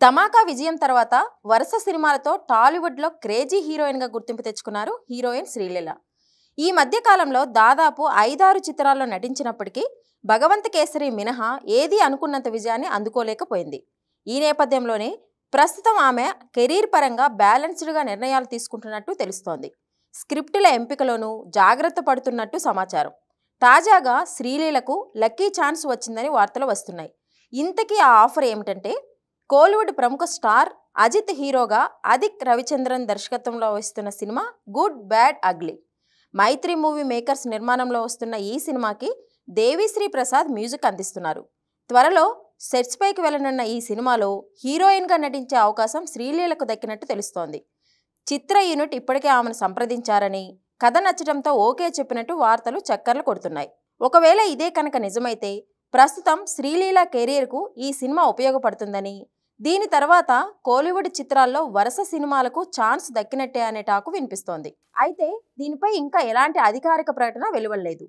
ధమాకా విజయం తర్వాత వరుస సినిమాలతో టాలీవుడ్లో క్రేజీ హీరోయిన్గా గుర్తింపు తెచ్చుకున్నారు హీరోయిన్ శ్రీలీల. ఈ మధ్య కాలంలో దాదాపు 5-6 చిత్రాల్లో నటించినప్పటికీ భగవంత్ కేసరి మినహా ఏదీ అనుకున్నంత విజయాన్ని అందుకోలేకపోయింది. ఈ నేపథ్యంలోనే ప్రస్తుతం ఆమె కెరీర్ పరంగా బ్యాలెన్స్డ్గా నిర్ణయాలు తీసుకుంటున్నట్టు తెలుస్తోంది. స్క్రిప్టుల ఎంపికలోనూ జాగ్రత్త పడుతున్నట్టు సమాచారం. తాజాగా శ్రీలీలకు లక్కీ ఛాన్స్ వచ్చిందని వార్తలు వస్తున్నాయి. ఇంతకీ ఆ ఆఫర్ ఏమిటంటే, కోలీవుడ్ ప్రముఖ స్టార్ అజిత్ హీరోగా అదిక్ రవిచంద్రన్ దర్శకత్వంలో వస్తున్న సినిమా గుడ్ బ్యాడ్ అగ్లీ. మైత్రి మూవీ మేకర్స్ నిర్మాణంలో వస్తున్న ఈ సినిమాకి దేవిశ్రీ ప్రసాద్ మ్యూజిక్ అందిస్తున్నారు. త్వరలో సెట్స్ పైకి వెళ్లనున్న ఈ సినిమాలో హీరోయిన్గా నటించే అవకాశం శ్రీలీలకు దక్కినట్టు తెలుస్తోంది. చిత్ర యూనిట్ ఇప్పటికే ఆమెను సంప్రదించారని, కథ నచ్చడంతో ఓకే చెప్పినట్టు వార్తలు చక్కర్లు కొడుతున్నాయి. ఒకవేళ ఇదే కనుక నిజమైతే ప్రస్తుతం శ్రీలీల కెరీర్కు ఈ సినిమా ఉపయోగపడుతుందని, దీని తర్వాత కోలీవుడ్ చిత్రాల్లో వరుస సినిమాలకు ఛాన్స్ దక్కినట్టే అనే టాకు వినిపిస్తోంది. అయితే దీనిపై ఇంకా ఎలాంటి అధికారిక ప్రకటన వెలువడలేదు.